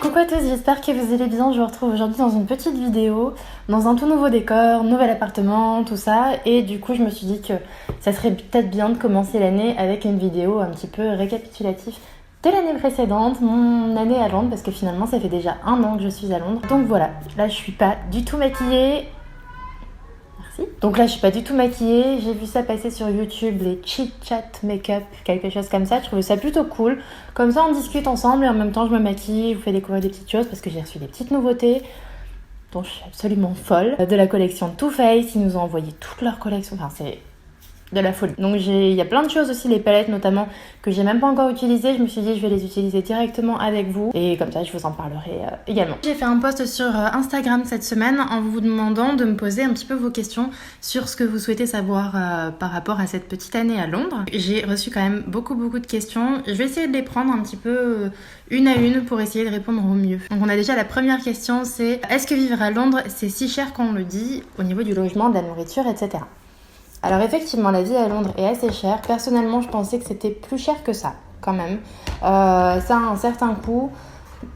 Coucou à tous, j'espère que vous allez bien. Je vous retrouve aujourd'hui dans une petite vidéo, dans un tout nouveau décor, nouvel appartement, tout ça. Et du coup, je me suis dit que ça serait peut-être bien de commencer l'année avec une vidéo un petit peu récapitulative de l'année précédente, mon année à Londres, parce que finalement, ça fait déjà 1 an que je suis à Londres. Donc voilà, là, je suis pas du tout maquillée. Donc là, je suis pas du tout maquillée. J'ai vu ça passer sur YouTube, les chit chat make-up, quelque chose comme ça. Je trouvais ça plutôt cool. Comme ça, on discute ensemble et en même temps, je me maquille, je vous fais découvrir des petites choses parce que j'ai reçu des petites nouveautés dont je suis absolument folle. De la collection Too Faced, ils nous ont envoyé toute leur collection. Enfin, c'est de la folie. Donc il y a plein de choses aussi, les palettes notamment, que j'ai même pas encore utilisées. Je me suis dit je vais les utiliser directement avec vous et comme ça je vous en parlerai également. J'ai fait un post sur Instagram cette semaine en vous demandant de me poser un petit peu vos questions sur ce que vous souhaitez savoir par rapport à cette petite année à Londres. J'ai reçu quand même beaucoup de questions. Je vais essayer de les prendre un petit peu une à une pour essayer de répondre au mieux. Donc on a déjà la première question, c'est est-ce que vivre à Londres c'est si cher qu'on le dit au niveau du logement, de la nourriture, etc. Alors effectivement, la vie à Londres est assez chère. Personnellement, je pensais que c'était plus cher que ça, quand même. Ça a un certain coût.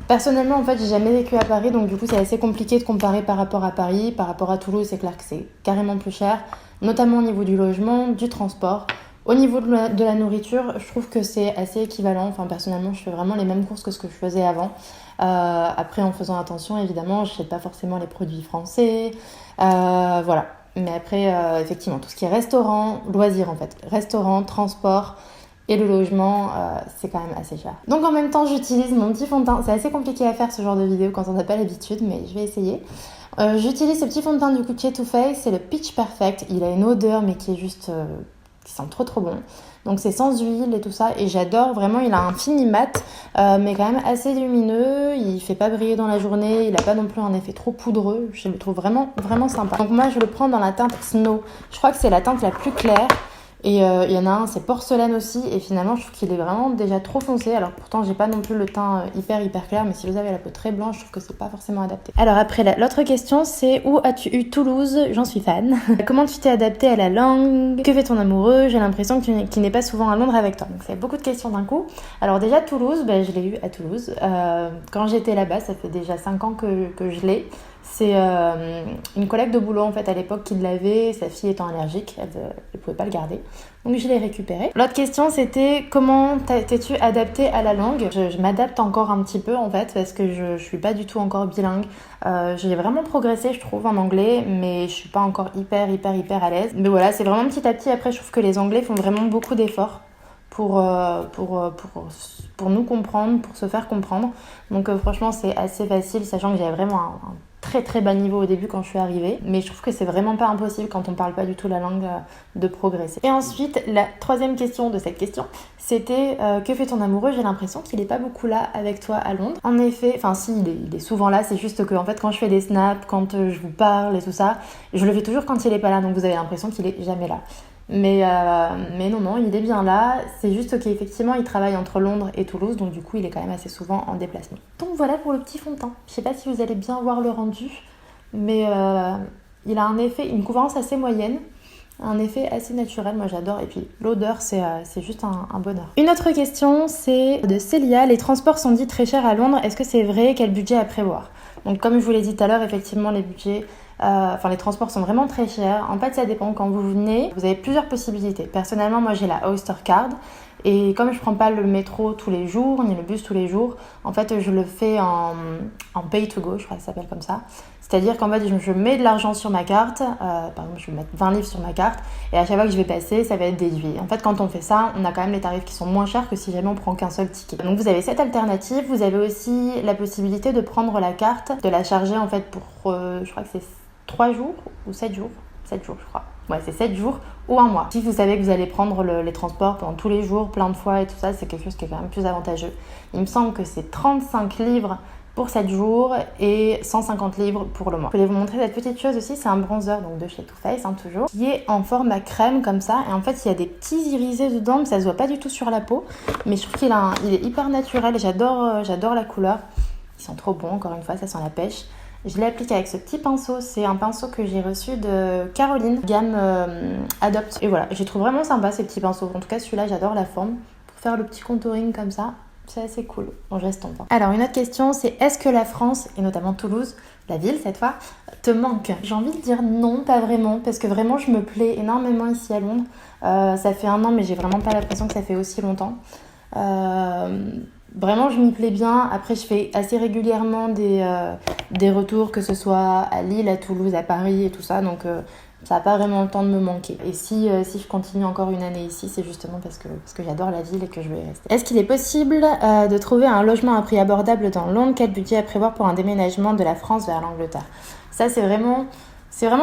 Personnellement, en fait, j'ai jamais vécu à Paris, donc du coup, c'est assez compliqué de comparer par rapport à Paris. Par rapport à Toulouse, c'est clair que c'est carrément plus cher, notamment au niveau du logement, du transport. Au niveau de la nourriture, je trouve que c'est assez équivalent. Enfin, personnellement, je fais vraiment les mêmes courses que ce que je faisais avant. Après, en faisant attention, évidemment, je n'achète pas forcément les produits français. Voilà. Mais après, effectivement, tout ce qui est restaurant, loisirs en fait, restaurant, transport et le logement, c'est quand même assez cher. Donc en même temps, j'utilise mon petit fond de teint. C'est assez compliqué à faire ce genre de vidéo quand on n'a pas l'habitude, mais je vais essayer. J'utilise ce petit fond de teint du coup de chez Too Faced, c'est le Peach Perfect. Il a une odeur, mais qui est juste... qui sent trop bon. Donc c'est sans huile et tout ça. Et j'adore vraiment, il a un fini mat, mais quand même assez lumineux. Il fait pas briller dans la journée. Il a pas non plus un effet trop poudreux. Je le trouve vraiment sympa. Donc moi je le prends dans la teinte Snow. Je crois que c'est la teinte la plus claire. Et il y en a un, c'est porcelaine aussi. Et finalement, je trouve qu'il est vraiment déjà trop foncé. Alors pourtant, j'ai pas non plus le teint hyper clair. Mais si vous avez la peau très blanche, je trouve que c'est pas forcément adapté. Alors après, l'autre question, c'est où as-tu eu Toulouse? J'en suis fan. Comment tu t'es adapté à la langue? Que fait ton amoureux? J'ai l'impression qu'il n'est pas souvent à Londres avec toi. Donc c'est beaucoup de questions d'un coup. Alors déjà, Toulouse, je l'ai eu à Toulouse. Quand j'étais là-bas, ça fait déjà 5 ans que je l'ai. C'est une collègue de boulot en fait à l'époque qui l'avait, sa fille étant allergique, elle ne pouvait pas le garder. Donc je l'ai récupéré. L'autre question c'était comment t'es-tu adaptée à la langue? Je m'adapte encore un petit peu en fait parce que je suis pas du tout encore bilingue. J'ai vraiment progressé je trouve en anglais mais je suis pas encore hyper à l'aise. Mais voilà, c'est vraiment petit à petit. Après je trouve que les Anglais font vraiment beaucoup d'efforts pour nous comprendre, pour se faire comprendre. Donc franchement c'est assez facile sachant que j'avais vraiment un très bas niveau au début quand je suis arrivée, mais je trouve que c'est vraiment pas impossible quand on parle pas du tout la langue de progresser. Et ensuite, la troisième question de cette question, c'était que fait ton amoureux? J'ai l'impression qu'il est pas beaucoup là avec toi à Londres. En effet, enfin si, il est souvent là, c'est juste que en fait quand je fais des snaps, quand je vous parle et tout ça, je le fais toujours quand il est pas là, donc vous avez l'impression qu'il est jamais là. Mais non, il est bien là. C'est juste qu'effectivement, il travaille entre Londres et Toulouse, donc du coup, il est quand même assez souvent en déplacement. Donc voilà pour le petit fond de teint. Je sais pas si vous allez bien voir le rendu, mais il a un effet, une couvrance assez moyenne, un effet assez naturel. Moi, j'adore. Et puis l'odeur, c'est juste un bonheur. Une autre question, c'est de Célia. Les transports sont dits très chers à Londres. Est-ce que c'est vrai? Quel budget à prévoir? Donc comme je vous l'ai dit tout à l'heure, effectivement, les budgets... les transports sont vraiment très chers. En fait, ça dépend. Quand vous venez, vous avez plusieurs possibilités. Personnellement, moi, j'ai la Oyster Card. Et comme je prends pas le métro tous les jours, ni le bus tous les jours, en fait, je le fais en pay to go, je crois que ça s'appelle comme ça. C'est-à-dire qu'en fait, je mets de l'argent sur ma carte. Par exemple, je vais mettre 20 livres sur ma carte. Et à chaque fois que je vais passer, ça va être déduit. En fait, quand on fait ça, on a quand même les tarifs qui sont moins chers que si jamais on prend qu'un seul ticket. Donc, vous avez cette alternative. Vous avez aussi la possibilité de prendre la carte, de la charger en fait pour, je crois que c'est 3 jours ou 7 jours. 7 jours, je crois. Ouais, c'est 7 jours ou 1 mois. Si vous savez que vous allez prendre les transports pendant tous les jours, plein de fois et tout ça, c'est quelque chose qui est quand même plus avantageux. Il me semble que c'est 35 livres pour 7 jours et 150 livres pour le mois. Je voulais vous montrer cette petite chose aussi, c'est un bronzer donc de chez Too Faced, toujours, qui est en format crème comme ça. Et en fait, il y a des petits irisés dedans, mais ça se voit pas du tout sur la peau. Mais je trouve qu'il est hyper naturel. J'adore la couleur. Ils sont trop bons, encore une fois, ça sent la pêche. Je l'applique avec ce petit pinceau, c'est un pinceau que j'ai reçu de Caroline, gamme Adopt. Et voilà, je les trouve vraiment sympa ces petits pinceaux. En tout cas, celui-là, j'adore la forme. Pour faire le petit contouring comme ça, c'est assez cool. Bon, je reste tombe. Alors, une autre question, c'est est-ce que la France, et notamment Toulouse, la ville cette fois, te manque? J'ai envie de dire non, pas vraiment, parce que vraiment je me plais énormément ici à Londres. Ça fait 1 an, mais j'ai vraiment pas l'impression que ça fait aussi longtemps. Vraiment, je m'y plais bien. Après, je fais assez régulièrement des retours, que ce soit à Lille, à Toulouse, à Paris et tout ça. Donc, ça n'a pas vraiment le temps de me manquer. Et si je continue encore une année ici, c'est justement parce que j'adore la ville et que je vais y rester. Est-ce qu'il est possible de trouver un logement à prix abordable dans Londres? Quel budget à prévoir pour un déménagement de la France vers l'Angleterre? Ça, c'est vraiment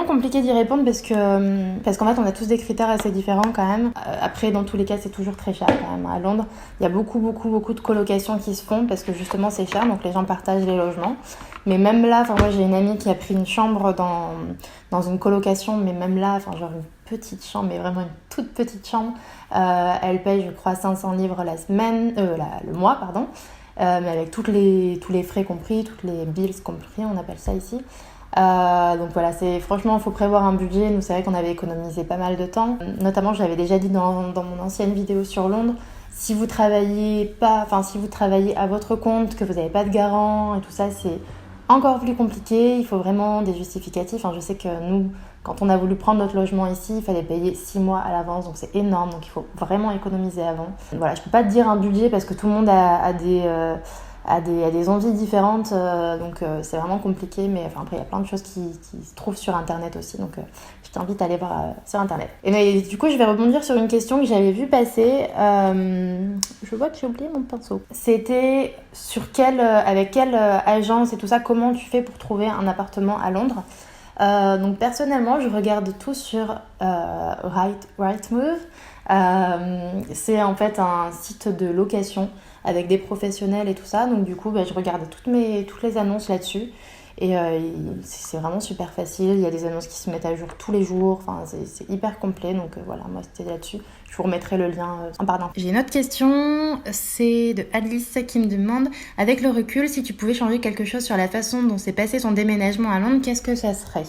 compliqué d'y répondre parce qu'en fait, on a tous des critères assez différents quand même. Après, dans tous les cas, c'est toujours très cher quand même. À Londres, il y a beaucoup de colocations qui se font parce que justement, c'est cher, donc les gens partagent les logements. Mais même là, moi, j'ai une amie qui a pris une chambre dans une colocation, mais même là, genre une petite chambre, mais vraiment une toute petite chambre. Elle paye, je crois, 500 livres la semaine, le mois, pardon. Mais avec tous les frais compris, toutes les bills compris, on appelle ça ici. Donc voilà, franchement, il faut prévoir un budget. Nous, c'est vrai qu'on avait économisé pas mal de temps. Notamment, je l'avais déjà dit dans mon ancienne vidéo sur Londres. Si vous travaillez à votre compte, que vous n'avez pas de garant et tout ça, c'est encore plus compliqué. Il faut vraiment des justificatifs. Je sais que nous, quand on a voulu prendre notre logement ici, il fallait payer 6 mois à l'avance, donc c'est énorme. Donc il faut vraiment économiser avant. Voilà, je peux pas te dire un budget parce que tout le monde a des envies différentes, donc c'est vraiment compliqué, mais après il y a plein de choses qui se trouvent sur internet aussi, donc je t'invite à aller voir sur internet. Et du coup je vais rebondir sur une question que j'avais vue passer, je vois que j'ai oublié mon pinceau. C'était avec quelle agence et tout ça, comment tu fais pour trouver un appartement à Londres. Donc personnellement je regarde tout sur Rightmove. C'est en fait un site de location avec des professionnels et tout ça, donc du coup je regarde toutes les annonces là-dessus et c'est vraiment super facile. Il y a des annonces qui se mettent à jour tous les jours, c'est hyper complet, donc voilà, moi c'était là-dessus. Je vous remettrai le lien en parlant. J'ai une autre question, c'est de Alice qui me demande: avec le recul, si tu pouvais changer quelque chose sur la façon dont s'est passé ton déménagement à Londres, qu'est-ce que ça serait?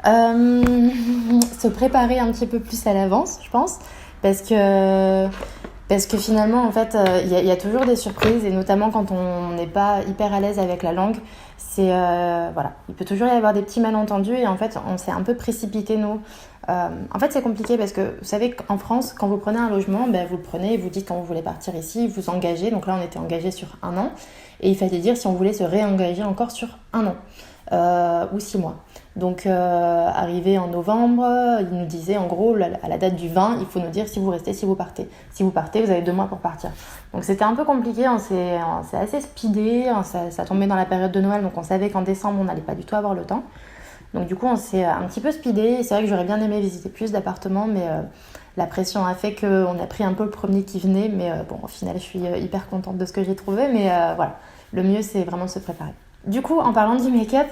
Se préparer un petit peu plus à l'avance, je pense, parce que finalement, en fait, il y a toujours des surprises, et notamment quand on n'est pas hyper à l'aise avec la langue, voilà, il peut toujours y avoir des petits malentendus, et en fait, on s'est un peu précipité, nous. En fait, c'est compliqué parce que, vous savez qu'en France, quand vous prenez un logement, vous le prenez, vous dites quand vous voulez partir ici, vous engagez. Donc là, on était engagé sur 1 an, et il fallait dire si on voulait se réengager encore sur 1 an, ou 6 mois. Donc, arrivé en novembre, il nous disait en gros, à la date du 20, il faut nous dire si vous restez, si vous partez. Si vous partez, vous avez 2 mois pour partir. Donc, c'était un peu compliqué, on s'est assez speedé, ça tombait dans la période de Noël, donc on savait qu'en décembre, on n'allait pas du tout avoir le temps. Donc, du coup, on s'est un petit peu speedé. C'est vrai que j'aurais bien aimé visiter plus d'appartements, mais la pression a fait qu'on a pris un peu le premier qui venait. Mais bon, au final, je suis hyper contente de ce que j'ai trouvé. Mais voilà, le mieux, c'est vraiment de se préparer. Du coup, en parlant du make-up,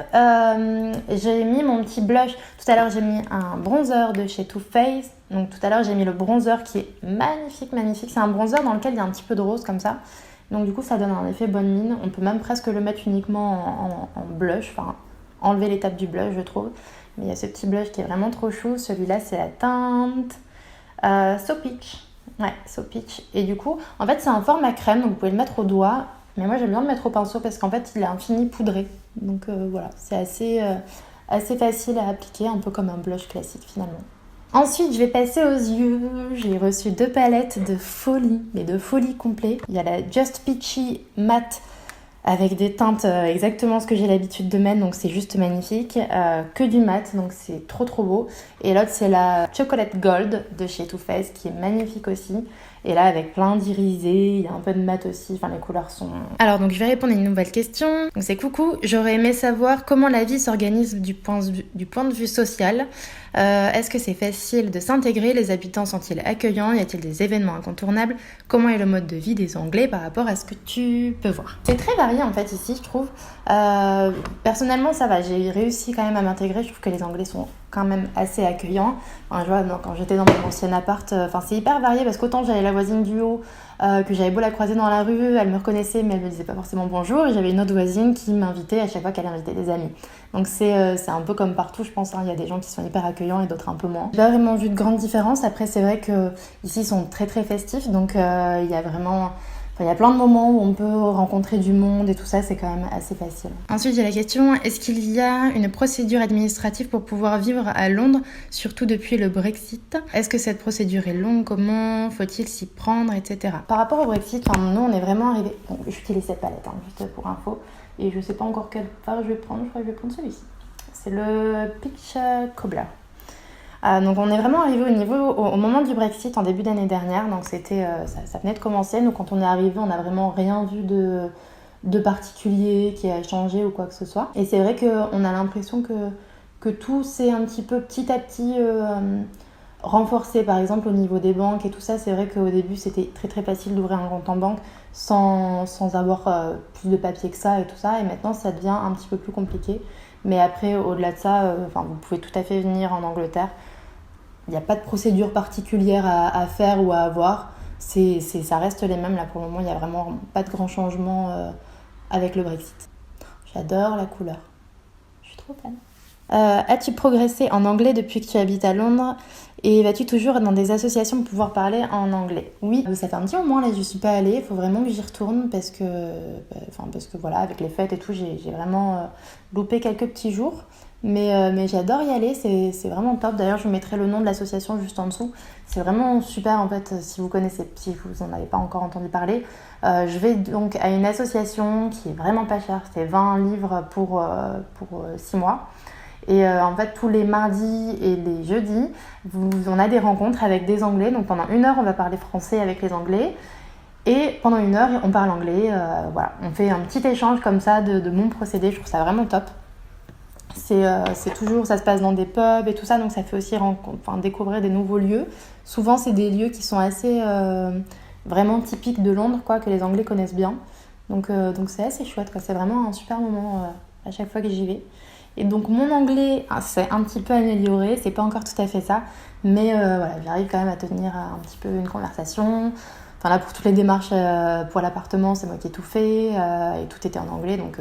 j'ai mis mon petit blush. Tout à l'heure, j'ai mis un bronzer de chez Too Faced. Donc tout à l'heure, j'ai mis le bronzer qui est magnifique, magnifique. C'est un bronzer dans lequel il y a un petit peu de rose comme ça. Donc du coup, ça donne un effet bonne mine. On peut même presque le mettre uniquement en blush, enlever l'étape du blush, je trouve. Mais il y a ce petit blush qui est vraiment trop chou. Celui-là, c'est la teinte So Peach. Ouais, So Peach. Et du coup, en fait, c'est un format crème, donc vous pouvez le mettre au doigt. Mais moi, j'aime bien le mettre au pinceau parce qu'en fait, il est infini poudré. Donc voilà, c'est assez facile à appliquer, un peu comme un blush classique finalement. Ensuite, je vais passer aux yeux. J'ai reçu 2 palettes de folie, mais de folie complet. Il y a la Just Peachy Matte avec des teintes exactement ce que j'ai l'habitude de mettre, donc c'est juste magnifique. Que du mat, donc c'est trop trop beau. Et l'autre, c'est la Chocolate Gold de chez Too Faced qui est magnifique aussi. Et là, avec plein d'irisés, il y a un peu de mat aussi, les couleurs sont... Alors, donc je vais répondre à une nouvelle question. Donc c'est coucou, j'aurais aimé savoir comment la vie s'organise du point de vue social. Est-ce que c'est facile de s'intégrer? Les habitants sont-ils accueillants? Y a-t-il des événements incontournables? Comment est le mode de vie des Anglais par rapport à ce que tu peux voir? C'est très varié en fait ici, je trouve. Personnellement, ça va, j'ai réussi quand même à m'intégrer. Je trouve que les Anglais sont quand même assez accueillants. Je vois, quand j'étais dans mon ancien appart, c'est hyper varié parce qu'autant j'avais la voisine du haut que j'avais beau la croiser dans la rue, elle me reconnaissait mais elle me disait pas forcément bonjour, et j'avais une autre voisine qui m'invitait à chaque fois qu'elle invitait des amis. Donc c'est un peu comme partout, je pense, il y a des gens qui sont hyper accueillants et d'autres un peu moins. J'ai pas vraiment vu de grande différence. Après, c'est vrai que ici ils sont très très festifs, donc il y a vraiment Enfin, il y a plein de moments où on peut rencontrer du monde et tout ça, c'est quand même assez facile. Ensuite, il y a la question, est-ce qu'il y a une procédure administrative pour pouvoir vivre à Londres, surtout depuis le Brexit? Est-ce que cette procédure est longue? Comment faut-il s'y prendre, etc. Par rapport au Brexit, nous, on est vraiment arrivé... Bon, j'utilise cette palette, juste pour info. Et je sais pas encore quel phare je vais prendre, je crois que je vais prendre celui-ci. C'est le Peach Cobbler. Donc on est vraiment arrivé au moment du Brexit en début d'année dernière, donc c'était, ça venait de commencer. Nous quand on est arrivé, on n'a vraiment rien vu de particulier qui a changé ou quoi que ce soit. Et c'est vrai qu'on a l'impression que tout s'est un petit peu petit à petit renforcé, par exemple au niveau des banques et tout ça. C'est vrai qu'au début c'était très très facile d'ouvrir un compte en banque sans avoir plus de papier que ça et tout ça. Et maintenant ça devient un petit peu plus compliqué. Mais après, au-delà de ça, vous pouvez tout à fait venir en Angleterre. Il n'y a pas de procédure particulière à faire ou à avoir. Ça reste les mêmes. Là, pour le moment, il n'y a vraiment pas de grand changement avec le Brexit. J'adore la couleur. Je suis trop fan. As-tu progressé en anglais depuis que tu habites à Londres et vas-tu toujours dans des associations pour pouvoir parler en anglais? Oui, ça fait un petit moment là, je suis pas allée. Il faut vraiment que j'y retourne parce que voilà, avec les fêtes et tout, j'ai vraiment loupé quelques petits jours. Mais j'adore y aller, c'est vraiment top. D'ailleurs, je vous mettrai le nom de l'association juste en dessous. C'est vraiment super en fait, si vous en avez pas encore entendu parler. Je vais donc à une association qui est vraiment pas chère. C'est 20 livres pour 6 mois. Et en fait, tous les mardis et les jeudis, on a des rencontres avec des Anglais. Donc pendant 1 heure, on va parler français avec les Anglais. Et pendant 1 heure, on parle anglais. Voilà, on fait un petit échange comme ça de mon procédé. Je trouve ça vraiment top. C'est toujours, ça se passe dans des pubs et tout ça, donc ça fait aussi découvrir des nouveaux lieux. Souvent, c'est des lieux qui sont assez vraiment typiques de Londres, quoi, que les Anglais connaissent bien. Donc c'est assez chouette, quoi. C'est vraiment un super moment à chaque fois que j'y vais. Et donc mon anglais s'est un petit peu amélioré, c'est pas encore tout à fait ça, mais voilà, j'arrive quand même à tenir un petit peu une conversation. Enfin là, pour toutes les démarches pour l'appartement, c'est moi qui ai tout fait et tout était en anglais, donc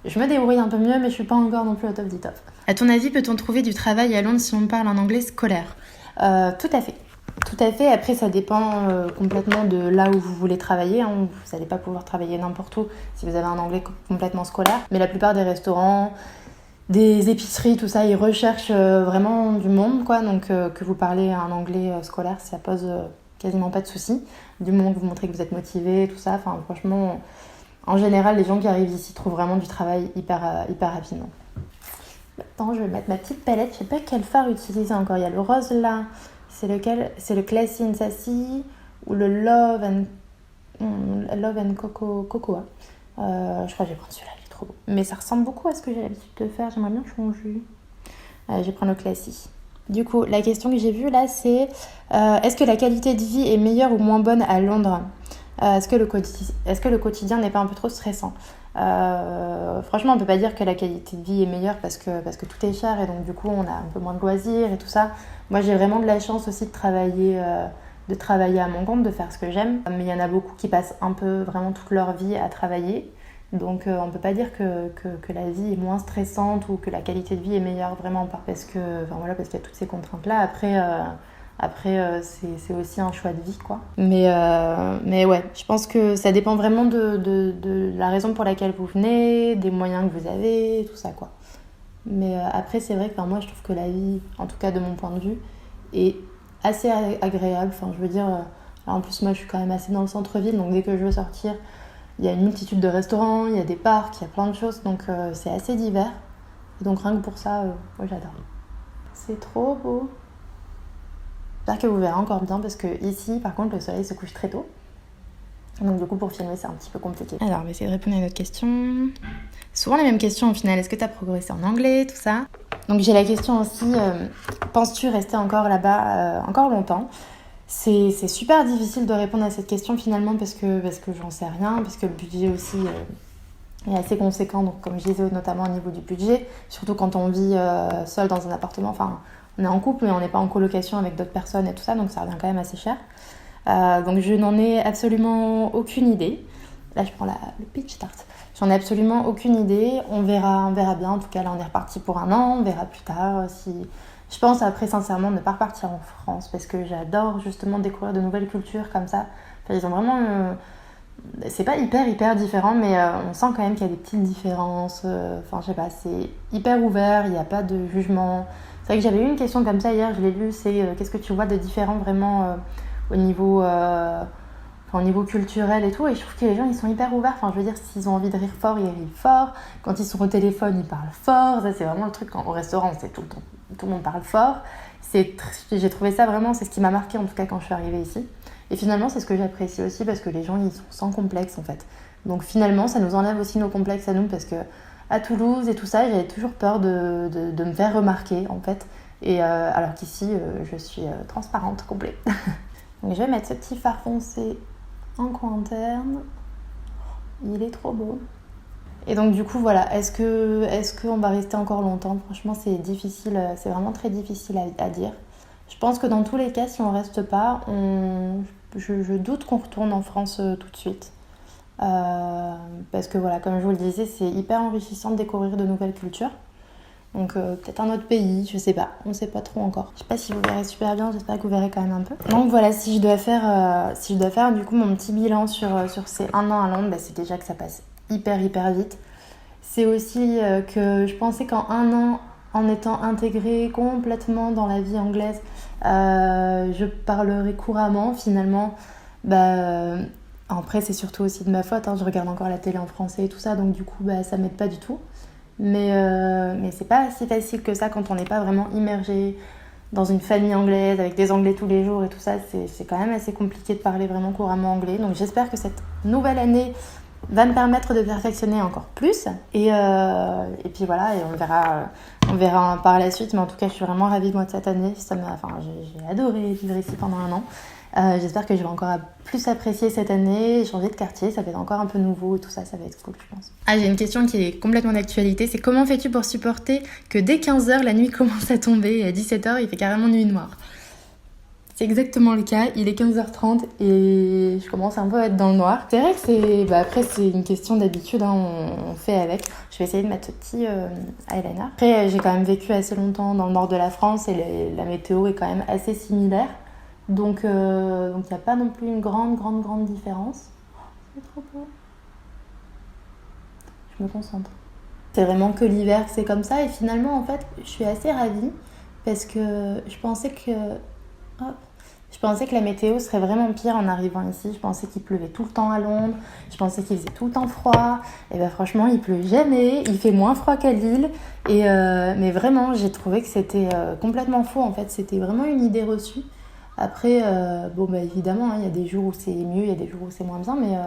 je me débrouille un peu mieux, mais je suis pas encore non plus au top du top. À ton avis, peut-on trouver du travail à Londres si on parle en anglais scolaire? Tout à fait. Tout à fait. Après, ça dépend complètement de là où vous voulez travailler. Vous n'allez pas pouvoir travailler n'importe où si vous avez un anglais complètement scolaire. Mais la plupart des restaurants, des épiceries, tout ça, ils recherchent vraiment du monde, quoi. Donc que vous parlez un anglais scolaire, ça pose quasiment pas de soucis. Du moment que vous montrez que vous êtes motivé, tout ça. Enfin, franchement, en général, les gens qui arrivent ici trouvent vraiment du travail hyper rapidement. Attends, je vais mettre ma petite palette. Je sais pas quel fard utiliser encore. Il y a le rose là. C'est lequel? C'est le Classy and Sassy ou le Love and Cocoa. Je crois que je vais prendre celui-là. Trop beau. Mais ça ressemble beaucoup à ce que j'ai l'habitude de faire. J'aimerais bien changer. Je vais prendre le Classy. Du coup, la question que j'ai vue là, c'est est-ce que la qualité de vie est meilleure ou moins bonne à Londres? Est-ce que le quotidien n'est pas un peu trop stressant? Franchement, on peut pas dire que la qualité de vie est meilleure parce que tout est cher et donc du coup, on a un peu moins de loisirs et tout ça. Moi, j'ai vraiment de la chance aussi de travailler à mon compte, de faire ce que j'aime. Mais il y en a beaucoup qui passent un peu vraiment toute leur vie à travailler. Donc on ne peut pas dire que la vie est moins stressante ou que la qualité de vie est meilleure, vraiment pas parce qu'il y a toutes ces contraintes-là. Après c'est aussi un choix de vie, quoi. Mais ouais, je pense que ça dépend vraiment de la raison pour laquelle vous venez, des moyens que vous avez, tout ça, quoi. Mais après, c'est vrai que moi, je trouve que la vie, en tout cas de mon point de vue, est assez agréable. Enfin, je veux dire, en plus, moi, je suis quand même assez dans le centre-ville, donc dès que je veux sortir, il y a une multitude de restaurants, il y a des parcs, il y a plein de choses, donc c'est assez divers. Et donc rien que pour ça, moi j'adore. C'est trop beau. J'espère que vous verrez encore bien parce que ici, par contre, le soleil se couche très tôt. Donc du coup, pour filmer, c'est un petit peu compliqué. Alors, on va essayer de répondre à une autre question. Souvent les mêmes questions au final. Est-ce que tu as progressé en anglais, tout ça? Donc j'ai la question aussi, penses-tu rester encore là-bas encore longtemps? C'est super difficile de répondre à cette question finalement parce que j'en sais rien, parce que le budget aussi est assez conséquent, donc comme je disais notamment au niveau du budget, surtout quand on vit seul dans un appartement, enfin on est en couple mais on n'est pas en colocation avec d'autres personnes et tout ça, donc ça revient quand même assez cher. Donc je n'en ai absolument aucune idée. Là je prends le Peach Tart. J'en ai absolument aucune idée, on verra bien, en tout cas là on est reparti pour 1 an, on verra plus tard si... Je pense après sincèrement ne pas repartir en France parce que j'adore justement découvrir de nouvelles cultures comme ça. Enfin, ils ont vraiment C'est pas hyper différent, mais on sent quand même qu'il y a des petites différences. Enfin, je sais pas, c'est hyper ouvert, il n'y a pas de jugement. C'est vrai que j'avais eu une question comme ça hier, je l'ai lue, c'est qu'est-ce que tu vois de différent vraiment au niveau, au niveau culturel et tout. Et je trouve que les gens, ils sont hyper ouverts. Enfin, je veux dire, s'ils ont envie de rire fort, ils rient fort. Quand ils sont au téléphone, ils parlent fort. Ça, c'est vraiment le truc au restaurant, c'est tout le temps, tout le monde parle fort. J'ai trouvé ça vraiment, c'est ce qui m'a marqué en tout cas quand je suis arrivée ici. Et finalement, c'est ce que j'apprécie aussi parce que les gens, ils sont sans complexe en fait. Donc finalement, ça nous enlève aussi nos complexes à nous parce que à Toulouse et tout ça, j'avais toujours peur de me faire remarquer en fait. Et alors qu'ici, je suis transparente, complet. Donc je vais mettre ce petit fard foncé en coin interne. Il est trop beau. Et donc du coup, voilà, est-ce qu'on va rester encore longtemps? Franchement, c'est difficile, c'est vraiment très difficile à dire. Je pense que dans tous les cas, si on reste pas, je doute qu'on retourne en France tout de suite. Parce que voilà, comme je vous le disais, c'est hyper enrichissant de découvrir de nouvelles cultures. Donc peut-être un autre pays, je sais pas, on sait pas trop encore. Je sais pas si vous verrez super bien, j'espère que vous verrez quand même un peu. Donc voilà, si je dois faire du coup mon petit bilan sur ces 1 an à Londres, c'est déjà que ça passe hyper vite. C'est aussi que je pensais qu'en 1 an, en étant intégrée complètement dans la vie anglaise, je parlerais couramment. Finalement, après c'est surtout aussi de ma faute, je regarde encore la télé en français et tout ça, donc du coup ça m'aide pas du tout. Mais c'est pas si facile que ça quand on n'est pas vraiment immergé dans une famille anglaise avec des anglais tous les jours et tout ça. C'est quand même assez compliqué de parler vraiment couramment anglais. Donc j'espère que cette nouvelle année va me permettre de perfectionner encore plus. Et puis voilà, et on verra par la suite. Mais en tout cas, je suis vraiment ravie moi de cette année. J'ai adoré vivre ici pendant 1 an. J'espère que je vais encore plus apprécier cette année, changer de quartier, ça va être encore un peu nouveau et tout ça, ça va être cool, je pense. J'ai une question qui est complètement d'actualité, c'est comment fais-tu pour supporter que dès 15h, la nuit commence à tomber et à 17h, il fait carrément nuit noire? C'est exactement le cas, il est 15h30 et je commence un peu à être dans le noir. C'est vrai que après c'est une question d'habitude, on fait avec. Je vais essayer de mettre ce petit eyeliner. Après j'ai quand même vécu assez longtemps dans le nord de la France et la météo est quand même assez similaire. Donc il n'y a pas non plus une grande différence. C'est trop beau. Je me concentre. C'est vraiment que l'hiver que c'est comme ça. Et finalement, en fait, je suis assez ravie parce que je pensais que la météo serait vraiment pire en arrivant ici. Je pensais qu'il pleuvait tout le temps à Londres. Je pensais qu'il faisait tout le temps froid. Et franchement, il pleut jamais. Il fait moins froid qu'à Lille. Mais vraiment, j'ai trouvé que c'était complètement faux. En fait, c'était vraiment une idée reçue. Après, évidemment, il y a des jours où c'est mieux, il y a des jours où c'est moins bien, mais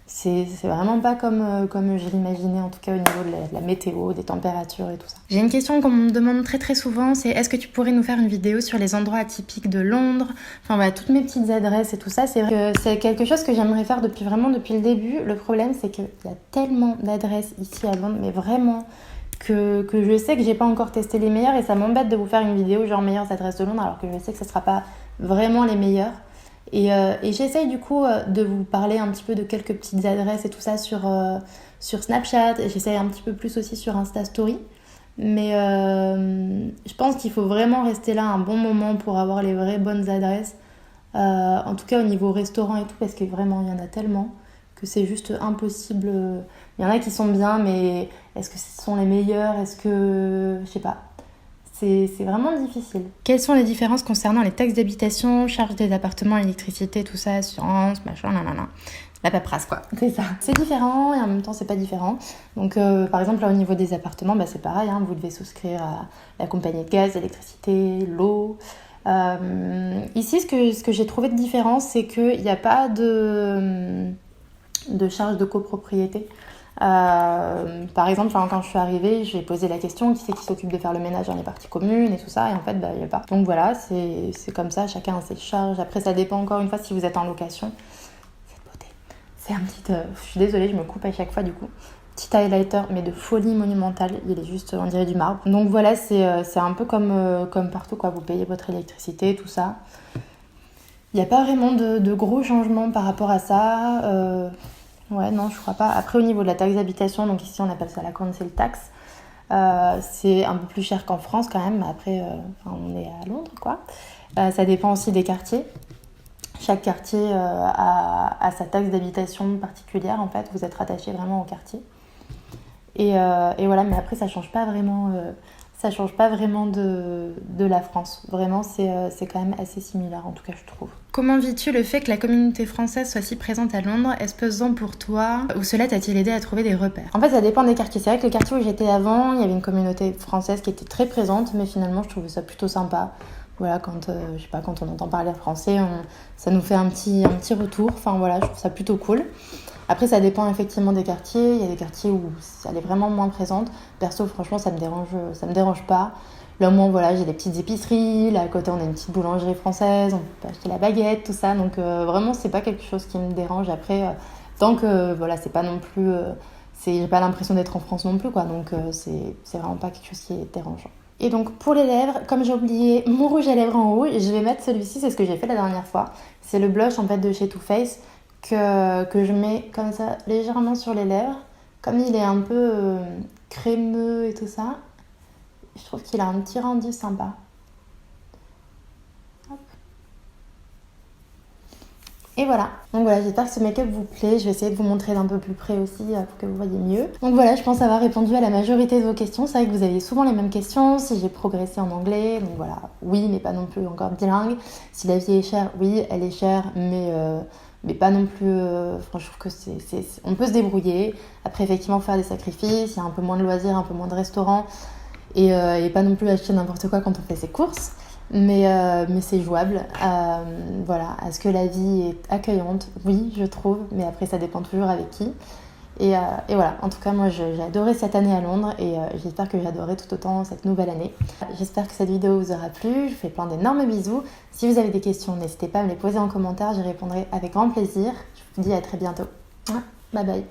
c'est vraiment pas comme je l'imaginais, en tout cas au niveau de la météo, des températures et tout ça. J'ai une question qu'on me demande très souvent, c'est est-ce que tu pourrais nous faire une vidéo sur les endroits atypiques de Londres? Toutes mes petites adresses et tout ça. C'est vrai que c'est quelque chose que j'aimerais faire depuis le début. Le problème, c'est qu'il y a tellement d'adresses ici à Londres, mais vraiment que je sais que j'ai pas encore testé les meilleures et ça m'embête de vous faire une vidéo genre meilleures adresses de Londres alors que je sais que ça sera pas vraiment les meilleures. Et j'essaye du coup de vous parler un petit peu de quelques petites adresses et tout ça sur Snapchat. Et j'essaye un petit peu plus aussi sur Insta Story. Mais je pense qu'il faut vraiment rester là un bon moment pour avoir les vraies bonnes adresses. En tout cas au niveau restaurant et tout, parce que vraiment il y en a tellement que c'est juste impossible. Il y en a qui sont bien, mais est-ce que ce sont les meilleurs? Est-ce que... je sais pas. C'est vraiment difficile. Quelles sont les différences concernant les taxes d'habitation, charges des appartements, électricité, tout ça, assurance, machin, nanana. La paperasse, quoi. C'est ça. C'est différent et en même temps, c'est pas différent. Donc, par exemple, là, au niveau des appartements, c'est pareil. Vous devez souscrire à la compagnie de gaz, d'électricité, l'eau. Ici, ce que j'ai trouvé de différence, c'est qu'il n'y a pas de charge de copropriété. Par exemple, quand je suis arrivée, j'ai posé la question qui c'est qui s'occupe de faire le ménage dans les parties communes et tout ça, et en fait il n'y a pas. Donc voilà, c'est comme ça, chacun a ses charges. Après ça dépend encore une fois si vous êtes en location. Cette beauté, c'est un petit je suis désolée, je me coupe à chaque fois du coup. Petit highlighter mais de folie monumentale, il est juste, on dirait du marbre. Donc voilà, c'est un peu comme partout quoi, vous payez votre électricité, tout ça. Il n'y a pas vraiment de gros changements par rapport à ça. Ouais, non, je crois pas. Après, au niveau de la taxe d'habitation, donc ici on appelle ça la council tax, c'est un peu plus cher qu'en France quand même, mais après, on est à Londres, quoi. Ça dépend aussi des quartiers. Chaque quartier a sa taxe d'habitation particulière, en fait. Vous êtes rattaché vraiment au quartier. Et voilà, mais après, ça change pas vraiment de la France. Vraiment, c'est quand même assez similaire, en tout cas, je trouve. Comment vis-tu le fait que la communauté française soit si présente à Londres? Est-ce pesant pour toi? Ou cela t'a-t-il aidé à trouver des repères? En fait, ça dépend des quartiers. C'est vrai que le quartier où j'étais avant, il y avait une communauté française qui était très présente, mais finalement, je trouvais ça plutôt sympa. Voilà, quand, je sais pas, quand on entend parler français, ça nous fait un petit retour. Enfin voilà, je trouve ça plutôt cool. Après, ça dépend effectivement des quartiers. Il y a des quartiers où elle est vraiment moins présente. Perso, franchement, ça me dérange pas. Là, au moins, voilà, j'ai des petites épiceries. Là, à côté, on a une petite boulangerie française. On peut acheter la baguette, tout ça. Donc, vraiment, c'est pas quelque chose qui me dérange. Après, tant que, voilà, c'est pas non plus... j'ai pas l'impression d'être en France non plus, quoi. Donc, c'est vraiment pas quelque chose qui est dérangeant. Et donc, pour les lèvres, comme j'ai oublié mon rouge à lèvres en haut, je vais mettre celui-ci. C'est ce que j'ai fait la dernière fois. C'est le blush, en fait, de chez Too Faced. Que je mets comme ça légèrement sur les lèvres. Comme il est un peu crémeux et tout ça, je trouve qu'il a un petit rendu sympa. Hop. Et voilà. Donc voilà, j'espère que ce make-up vous plaît. Je vais essayer de vous montrer d'un peu plus près aussi pour que vous voyez mieux. Donc voilà, je pense avoir répondu à la majorité de vos questions. C'est vrai que vous aviez souvent les mêmes questions. Si j'ai progressé en anglais, donc voilà, oui, mais pas non plus encore bilingue. Si la vie est chère, oui, elle est chère, mais pas non plus... Enfin, je trouve que on peut se débrouiller. Après, effectivement, faire des sacrifices. Il y a un peu moins de loisirs, un peu moins de restaurants. Et pas non plus acheter n'importe quoi quand on fait ses courses. Mais c'est jouable. Voilà. Est-ce que la vie est accueillante? Oui, je trouve. Mais après, ça dépend toujours avec qui. Et voilà. En tout cas, moi, j'ai adoré cette année à Londres. Et j'espère que j'ai adoré tout autant cette nouvelle année. J'espère que cette vidéo vous aura plu. Je vous fais plein d'énormes bisous. Si vous avez des questions, n'hésitez pas à me les poser en commentaire. J'y répondrai avec grand plaisir. Je vous dis à très bientôt. Bye bye.